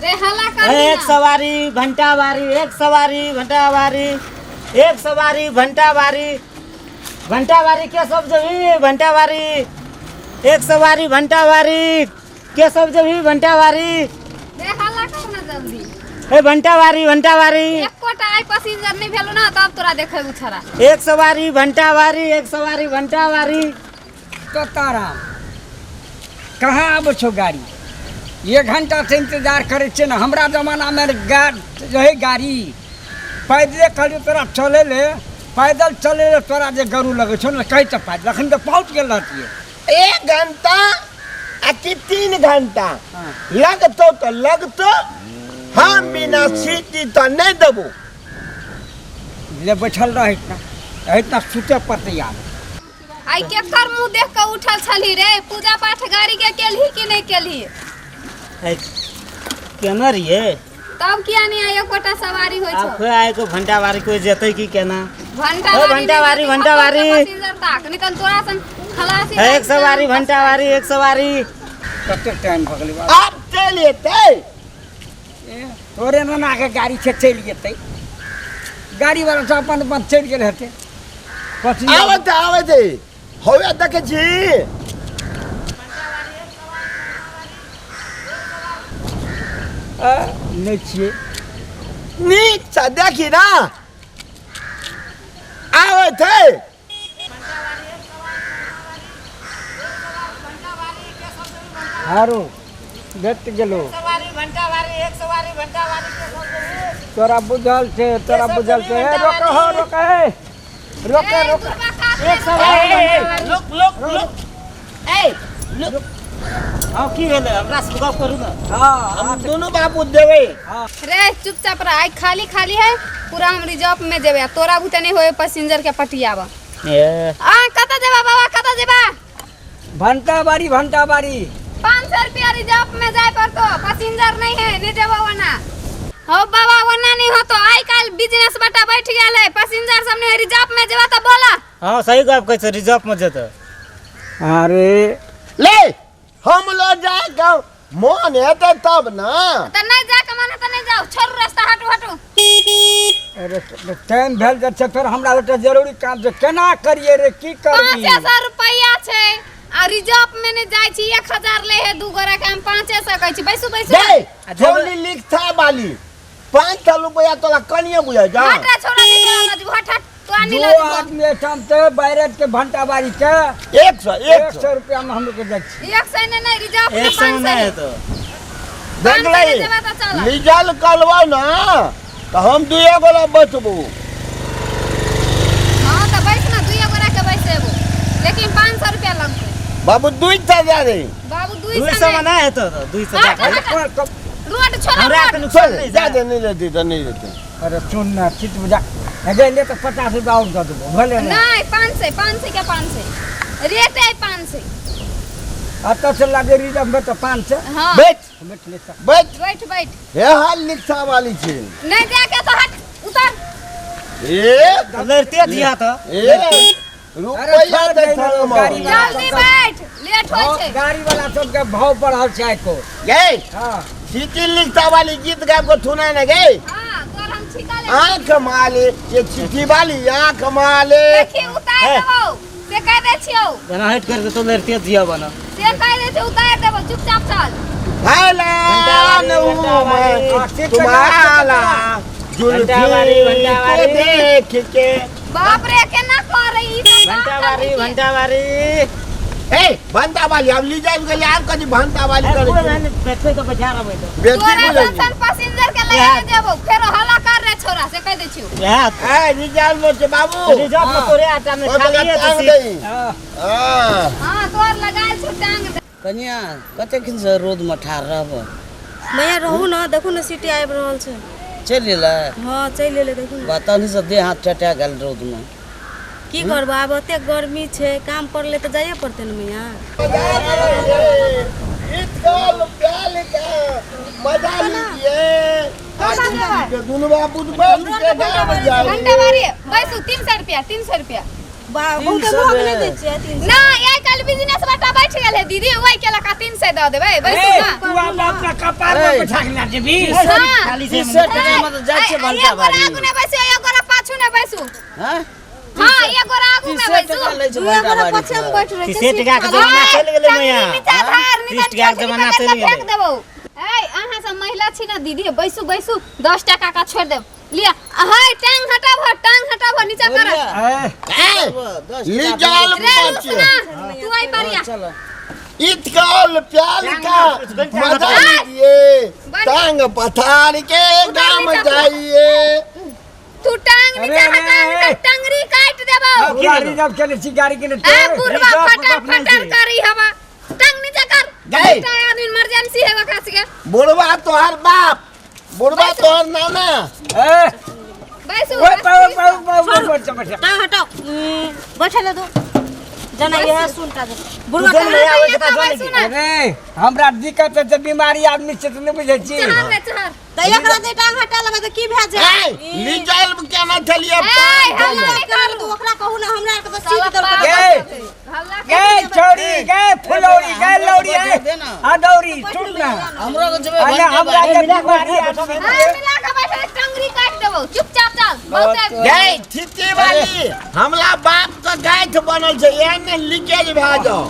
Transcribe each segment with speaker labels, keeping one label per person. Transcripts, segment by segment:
Speaker 1: रे हल्ला कर
Speaker 2: एक सवारी घंटावारी, एक सवारी घंटावारी, एक सवारी घंटावारी, घंटावारी के सब जभी घंटावारी, एक सवारी घंटावारी के सब जभी घंटावारी,
Speaker 1: रे हल्ला कर ना जल्दी
Speaker 2: ए घंटावारी घंटावारी,
Speaker 1: एकोटा आई पैसेंजर नहीं भेलो ना तब तोरा देखे उछरा
Speaker 2: एक सवारी घंटावारी, एक सवारी घंटावारी।
Speaker 3: तो तारा कहाँ आबो छो गाड़ी? 1 घंटा से इंतजार करे छे ना। हमरा जमाना में रहे गाड़ी पैदले कहलियो तोरा चले ले, पैदल चले ले तोरा जे गरू लगे छो ना कहीं तो पैदल अखन तो पहुँच गेल रहती
Speaker 4: 1 घंटा आ कि 3 घंटा लगतो तो लगतो, हम बिना सीटी तो नहीं देबो।
Speaker 3: ले बैठल रह इतना सुते पड़ते यार।
Speaker 1: आई के कर मुंह देख के उठल छली रे, पूजा पाठ गाड़ी के केलही कि नहीं केलही?
Speaker 2: केना रहिए
Speaker 1: तब किया नहीं आई एकोटा सवारी होय छो?
Speaker 2: आप आए को घंटावारी कोई जेतै की केना?
Speaker 1: घंटावारी
Speaker 2: घंटावारी
Speaker 1: पैसेंजर ताक नहीं तो तोरा सन खलासी
Speaker 2: एक सवारी घंटावारी, एक सवारी।
Speaker 3: कते टाइम भ गेलै बाबा?
Speaker 4: आप चल जेतै
Speaker 3: तोरे नाना के गाड़ी से चल जेतै, गाड़ी वाला सब अपन चल गेल हेतै।
Speaker 4: आवत होवे देखे छी।
Speaker 3: नहीं छिए
Speaker 4: नीक से देखी ना आवत है।
Speaker 3: हारो देख गेलो
Speaker 2: सवारी घंटावारी, एक सवारी घंटावारी के सब जभी।
Speaker 3: तोरा बुझल छे, तोरा बुझल छे। रोक हो रोक है रोक रोक
Speaker 2: एक सवारी लोक लोक लोक ए लोक हां की भेले हमरा से गप करू ना।
Speaker 3: हां
Speaker 4: हम दोनों बाबू देवे।
Speaker 1: रे चुपचाप रह, आई खाली खाली है पूरा हम रिजर्व में जेबे, तोरा बुते नहीं होए पैसेंजर के पटियावा।
Speaker 2: ए
Speaker 1: आ कता जेबा बाबा, कता जेबा?
Speaker 3: घंटा बारी
Speaker 1: 500 रुपया रिजर्व में जाए पर तो पैसेंजर नहीं है, नहीं जेबा वना। हो बाबा वना नहीं हो तो आई काल बिजनेस बटा बैठ गेल है, पैसेंजर सब ने रिजर्व में जेबा तो बोला।
Speaker 2: हां सही गप कहै छै, रिजर्व में जेतै।
Speaker 3: अरे
Speaker 4: ले हम लोग जाए मन हेतै तब ना।
Speaker 1: तो नहीं जा के माने तो नहीं जाओ, छोड़ रास्ता हटो हटो।
Speaker 3: अरे टाइम भेल जे छै, फिर हमरा लटे जरूरी काम छै, केना करिए रे की करबी?
Speaker 1: 500 रुपया छै आ रिजर्व में नहीं जाय छी, 1000 ले है, 2 गोरा के हम 500 कहै छी। बैसु बैसु
Speaker 4: दे जोली लिखता वाली 500 रुपया तोला कनिए बुझै जा।
Speaker 1: हटा छोड़ा निकल मत हट हट तो आनी
Speaker 3: दो
Speaker 1: लग
Speaker 3: आदमी ठाम ते बैरट के घंटा बारी के
Speaker 4: 100
Speaker 3: रुपया में हम लोग के जाइ छी।
Speaker 1: 100 नहीं रिजर्व में
Speaker 2: 100 नहीं है तो
Speaker 4: देख ले
Speaker 1: जेबा तो चल।
Speaker 4: रिजल्ट करवा ना तो हम 2 गोला बचबो।
Speaker 1: हां तो बैठ ना, 2 गोरा के बैसेबो, लेकिन 500 रुपया लगते
Speaker 4: बाबू 200 दे।
Speaker 1: बाबू
Speaker 2: 200 में ना है तो 200 जा
Speaker 1: रोड छोड़ा
Speaker 2: हमरा
Speaker 1: रोड।
Speaker 2: तो नुकसान नहीं जा।
Speaker 4: ज्यादा नहीं लेती तो नहीं लेते।
Speaker 3: अरे सुन ना चित बुझा अगे ले तो 50 रुपया और दे देबो भले ना।
Speaker 1: नहीं 500 के 500 रेट है 500।
Speaker 3: अत से लागे रिजर्व में तो 500
Speaker 1: हां
Speaker 4: बैठ
Speaker 3: बैठ ले सा
Speaker 4: बैठ
Speaker 1: बैठ बैठ
Speaker 4: हे हाल लिखता वाली छे।
Speaker 1: नहीं जाके तो हट उतर।
Speaker 4: ए
Speaker 2: लड़ते दिया तो
Speaker 4: ए रुपया दे थारो
Speaker 3: गाड़ी
Speaker 4: में।
Speaker 1: जल्दी बैठ, लेट होय छे।
Speaker 3: गाड़ी वाला सब के भाव बढ़ल छै को।
Speaker 4: गए
Speaker 3: हां
Speaker 4: सिटी लिखता वाली गीत गाब को सुना ना गए।
Speaker 1: हां तोर हम छिका ले।
Speaker 4: आंख माले ये चिट्ठी वाली आंख माले।
Speaker 1: देखी उतार देबो, से कह दे छियो,
Speaker 2: जना हट करके तो लड़ते दिया बना।
Speaker 1: से कह दे छी उतार देबो, चुपचाप चल।
Speaker 4: हेला तुम्हारा जुल्फी को देख के।
Speaker 1: बाप रे केना कर रही ई
Speaker 2: घंटावारी घंटावारी
Speaker 4: ए भंटा वाली अब ली जाए गले आप कदी भंटा वाली
Speaker 2: पूरा
Speaker 4: करे
Speaker 2: मैंने पैसे तो बचा रहा बैठो
Speaker 4: बेटी
Speaker 1: तोरा
Speaker 4: बोले
Speaker 1: सन पैसेंजर के ले जेबो, फेर हल्ला कर रे छोरा, से कह दे छियो।
Speaker 2: यार
Speaker 4: ए रिजल्ट में से बाबू
Speaker 2: रिजर्व में तोरे आटा में
Speaker 4: ओ
Speaker 2: खाली
Speaker 4: बगल
Speaker 2: है
Speaker 4: टांग
Speaker 2: तो
Speaker 4: दई।
Speaker 3: हां
Speaker 4: हां
Speaker 1: हां तोर लगाल छु टांग दे।
Speaker 5: कन्या कते खिन से रोड में ठाड़ रहब?
Speaker 6: मैया रहू ना, देखू ना सिटी आबि रहल छै।
Speaker 5: चल ले
Speaker 6: हाँ चलि एलै, देखू ना
Speaker 5: बात नहीं से देह हाथ टटा गेल रोड में।
Speaker 6: की करबा, आब एते गर्मी छै, काम पड़ले तऽ जाइए पड़तै ने मैया।
Speaker 4: इस गाल प्याल का मजा लीजिए। आज दोनों बाबू बैठ के गाँव जाएंगे।
Speaker 1: घंटा मारिए बैसु 300 रुपया 300 रुपया
Speaker 6: बहुत लोग नहीं दै छियै 300
Speaker 1: ना आइ काल्हि बिजनेस बटा बैठ गेलै दीदी ओइ के लका 300 दऽ देबै बैसू ना
Speaker 3: तू अपना कपार पर बैठा के ना जेबी
Speaker 1: हाँ।
Speaker 2: खाली से
Speaker 5: 30 टका में तो जाय छै भंटा
Speaker 1: एगो
Speaker 5: बारी
Speaker 1: आगू ने बैसू एगो पाछू ने बैसू
Speaker 5: हां
Speaker 1: हाँ एगो आगू में
Speaker 5: 30
Speaker 1: बैसू
Speaker 5: टका ले छै
Speaker 6: दुए
Speaker 5: भंटा
Speaker 6: गोरा
Speaker 5: बारी
Speaker 6: पछे में बैठ रहे
Speaker 2: 30 टका के जमाना चल गेलै मैया 30 टका के जमाना चल गेलै
Speaker 1: फेंक देबो ए अहाँ सब महिला छी ना दीदी बैसू बैसू 10 टका का छोड़ देब लिया हाय टांग हटाबो नीचे कर
Speaker 4: लिजाल
Speaker 1: रे
Speaker 4: बच्चे
Speaker 1: रुसना तू आई परिया
Speaker 5: चलो
Speaker 4: इतकाल प्याल का मजा लीजिए टांग पथार के गाम जाइए
Speaker 1: तू टांग नीचे हटा टंगरी काट देबो
Speaker 3: पूरा रिजर्व चले छी गाड़ी के
Speaker 1: ए बुढ़वा फटर करी हवा टांग नीचे कर
Speaker 4: गए।
Speaker 1: आदमी इमरजेंसी है खास के
Speaker 4: बुढ़वा तोहर बाप बुढ़वा तोहर नाना
Speaker 3: ए
Speaker 1: बैसू
Speaker 3: ओए पाऊ बैठ
Speaker 6: टांग हटाओ बैठे ले दो जना ये सुनता दे बुढ़वा
Speaker 2: बुझल नहीं आवे के जाने की
Speaker 3: अरे हमरा दिक्कत है जब बीमारी आदमी से तो नहीं बुझै छी
Speaker 1: चहर
Speaker 6: त एकरा दे टांग हटा लेबे त की भै जाय
Speaker 4: लिजाल के ना चलिए
Speaker 1: हल्ला नहीं कर
Speaker 6: तू ओकरा कहू ना हमरा के तो सीट दर
Speaker 3: गे
Speaker 1: हल्ला
Speaker 3: गे छोड़ी गे फुलौरी गे लौरी है अदौरी सुन ना
Speaker 5: हमरो के जेबे
Speaker 3: अरे
Speaker 5: भंटा
Speaker 3: हमरा
Speaker 5: बारी
Speaker 3: के बीमारी आदमी
Speaker 1: हां मिला के बैठे टंगरी काट देबो चुपचाप चल बहुत
Speaker 4: गए ठीके वाली हमला बाप का गाय बनल छै एने लीकेज भए जाओ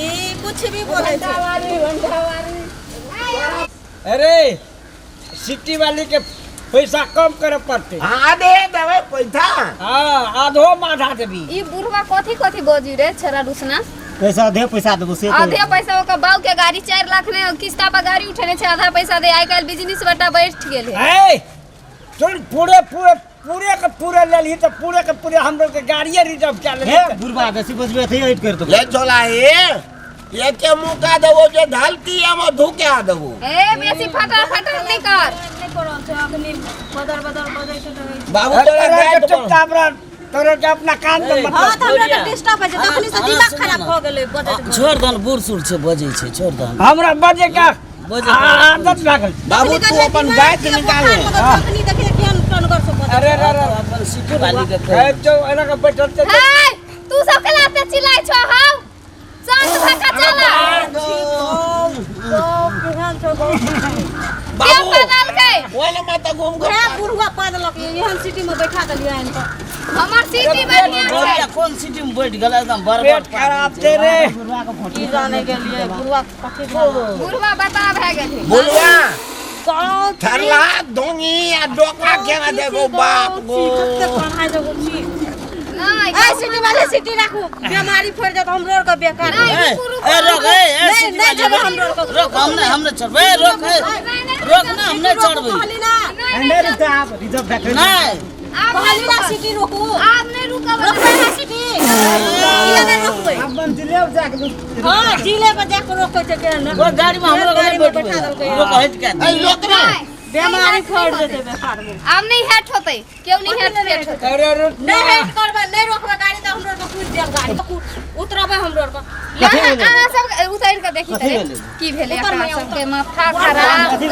Speaker 6: ई कुछ भी बोले छै
Speaker 3: अरे सिटी वाली के पैसा कम करे पड़ते
Speaker 4: हाँ दे देवे पैसा
Speaker 3: हाँ आधो माधा देबी
Speaker 1: ई बुढ़वा कथी बोजी रे छरा रुसना
Speaker 2: पैसा दे पैसा देबो से
Speaker 1: आधे पैसा ओकर बाऊ के गाड़ी 4 लाख ने किस्ता पर गाड़ी उठेने छै आधा पैसा दे आइ काल बिजनेस बटा बैठ गेल है
Speaker 3: ए सुन पूरे के पूरे ले ली तो पूरे के पूरे हम लोग के गाड़िए रिजर्व कर ले
Speaker 2: हे बुढ़वा बेसी बजबे थे हट कर दो
Speaker 4: ले चला ये के मुका देबो जे ढलती हम धुका देबो
Speaker 1: ए बेसी फटर नहीं कर
Speaker 6: नहीं करो छै अखनी बदर बजै छै रहै
Speaker 4: बाबू तोरा गाय
Speaker 3: चुपचाप रह तोरे के अपना कान तो
Speaker 6: हां
Speaker 3: मतलब
Speaker 6: त हमरा के डिस्टर्ब है तखनी से दिमाग खराब भ गेलै बजै
Speaker 5: छोड़ दन बूढ़ सूढ़ से बजै छै छोड़ दन
Speaker 3: हमरा बजे का आदत लागल
Speaker 4: बाबू तू अपन गाय के निकाल ले
Speaker 6: तखनी देखे केहन टनगर से बजै
Speaker 3: अरे
Speaker 5: अपन सिटी वाली के
Speaker 3: ए जो एना के बैठल ते
Speaker 1: हे तू सब के लाते चिल्लाइ छ हां शांत भका चला
Speaker 6: केहन छौ
Speaker 1: के बदल गए
Speaker 4: ओले माता घूम
Speaker 6: है बुढ़वा पादलक एहन सिटी में बैठा देलियै हन त
Speaker 1: हमर सिटी बढ़िया छै
Speaker 5: रोटिया कौन सिटी में बैठ गेल एकदम बर्बाद
Speaker 3: पेट खराब छै रे
Speaker 6: की जाने गेलियै बुढ़वा कथि भऽ
Speaker 1: बुढ़वा बता भए गेल है
Speaker 4: बुलवा
Speaker 6: गेल
Speaker 4: थरला दोंगी आ डोका केना देबो बाप गो
Speaker 6: कते पढ़ाई जगो छी
Speaker 1: नहीं
Speaker 6: ए सिटी वाले सिटी राखू बीमारी फैल जात हम रोड के बेकार
Speaker 5: ए रोक ए सिटी
Speaker 6: नहीं
Speaker 5: वाली
Speaker 6: जब हम रोड के
Speaker 5: रोक हमने चढ़बे रोक ना हमने चढ़बे
Speaker 6: कहली ना
Speaker 2: अंदर रिजर्व आप रिजर्व बैठ
Speaker 5: नहीं
Speaker 6: कहली ना सिटी रोकू
Speaker 1: आप नहीं रुका
Speaker 6: रोकबै ना सिटी किया नहीं रोकबै
Speaker 2: आप बन दिले जाके
Speaker 6: हां जिले पे जाके रोकै छै केहन
Speaker 5: वो गाड़ी में हमरो
Speaker 6: गाड़ी
Speaker 5: गाड़ी
Speaker 6: में
Speaker 5: बैठ
Speaker 6: बैठा देलकै
Speaker 5: रोक हट के
Speaker 4: ए लोक ना
Speaker 6: बीमारी फैल जेतै बेकार में
Speaker 1: अब नहीं हेट होते क्यों नहीं हेट होते
Speaker 3: अरे
Speaker 6: नहीं हेट करबै नहीं रोकबै गाड़ी त हम रोड पे कूद देब गाड़ी उतरबै हम रोड पर
Speaker 1: अहाँ सब उतार के देखी तरे की भेले अपना सब के माथा खराब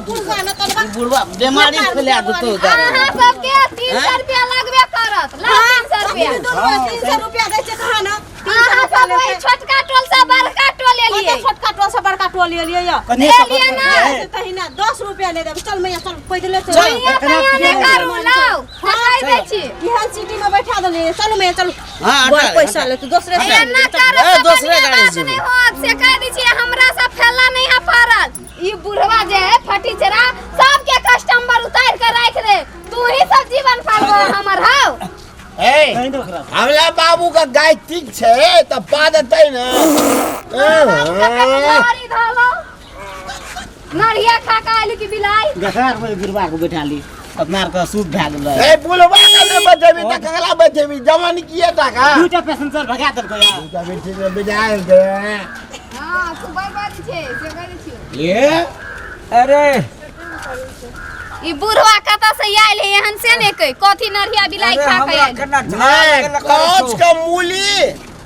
Speaker 6: बुढ़वा न तलबा
Speaker 5: बुढ़वा बीमारी फैला देतो
Speaker 1: अहाँ सब के 300 रुपया लगबे करत लाख 300 रुपया
Speaker 6: 300 रुपया दै छै कहाँ ना
Speaker 1: अहाँ सब वही छोटका टोल से बड़का टोल ले लिए
Speaker 6: छोटका टोल से बड़का टोल ले लिए या
Speaker 2: कने
Speaker 1: ले
Speaker 2: सब
Speaker 1: लिए ना
Speaker 6: तहिना 10 रुपया ले देब चल मैया चल पैदले चल
Speaker 1: ये कहाँ ने करू लाओ हटाई दै छी
Speaker 6: इहन सिटी में बैठा देलिए चल मैया चल
Speaker 5: हां
Speaker 6: बड़ पैसा ले तू दूसरे से
Speaker 1: ए ना करू
Speaker 5: ए, दूसरे गाड़ी से
Speaker 1: नहीं होत से कह दी छी हमरा सब फैला नहीं है पारल ई बुढ़वा जे है फटी चरा सबके कस्टमर उतार के रख दे तू ही सब जीवन पालबो हमर हाउ
Speaker 4: ए
Speaker 2: कहीं तो खराब
Speaker 4: हमला बाबू का गाय ठीक छै त पा देतै न
Speaker 1: गाड़ी धालो नरिया खा के आइल की बिलाई
Speaker 2: गठार में गिरवा के बैठा ली अपना का सूद भए गेलै
Speaker 4: ए बुलवा का बैठेबी त कगला बैठेबी जवान किए टाका
Speaker 2: दुटा पैसेंजर भगा देलको यार
Speaker 4: का बेटी में बिजाय दे
Speaker 1: हां तू बर्बाद छे से कहै छी
Speaker 4: ये
Speaker 3: अरे
Speaker 1: ई बुढ़वा कता से आइल है एहन से ने कह कथी नरिया बिलाई खा के आइल
Speaker 4: नहीं कांच का मूली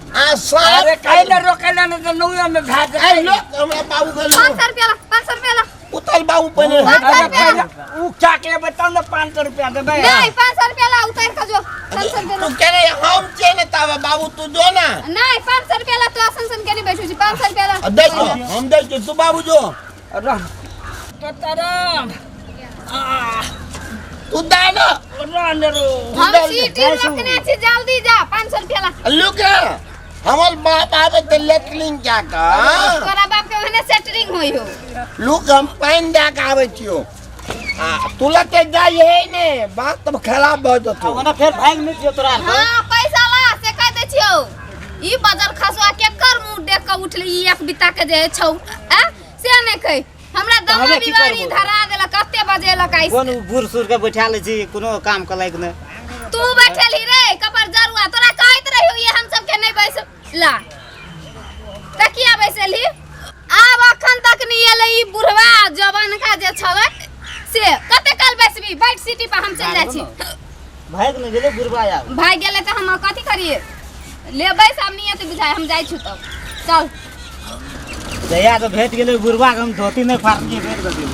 Speaker 4: आ
Speaker 3: अरे
Speaker 4: सारे
Speaker 3: काहे रोकेला न त नौया में भाग
Speaker 4: ए लोग हमरा बाबू का
Speaker 1: 500 रुपया 500 रुपया ला
Speaker 4: उतल बाबू पने
Speaker 3: अरे पहले ऊ क्या के बताओ ना 500 रुपया देबे
Speaker 1: नहीं 500 रुपया ला उतार लेखा जो 500 रुपया
Speaker 4: तू कह रहे हम चले तावा बाबू तू जो ना
Speaker 1: नहीं 500 रुपया ला तो सन के नहीं बैठू छी 500 रुपया ला
Speaker 4: दे दो हम दे के तू बाबू जो
Speaker 3: राम तताराम
Speaker 4: तू दाना
Speaker 3: रानरो
Speaker 1: हम सीटी रखने छी जल्दी जा 500 रुपया ला
Speaker 4: लुक हमर बाप आवे त लेटलिंग क्या का
Speaker 1: तोरा बाप के ओहने सेटरिंग होई हो
Speaker 4: लुक हम पानी दे के आवे छियो तुला के जाय है ने बात तब खराब भ जतो
Speaker 2: ओना फिर भाग नहीं दियो तोरा
Speaker 1: हां पैसा ला से कह दे छियो ई बाजार खसवा के कर मुंह देख के उठले ई एक बिता के जे छौ आ से नहीं कह हमरा दमा बीमारी धरा देला कते बजेला काई
Speaker 2: कोन बूढ़ सुर के बैठा ले छी कोनो काम के लायक ने
Speaker 1: तू बैठली रे कपर जरुआ तोरा कहत रहियो ये हम सब के नहीं बैसला तकिया बैसली आब अखन तक नहीं एले ई बुढ़वा जवान का जे छलक से कते काल बैसबी बैठ सीटी पर हम चल जाय छी
Speaker 2: भाग न गेले बुढ़वा या
Speaker 1: भाई गेले त हम कथि करिए ले बैस हम नियत बुझाय हम जाय छी तब चल
Speaker 2: जया तो भेट गेले बुढ़वा के हम धोती नहीं फाड़ के फेर दे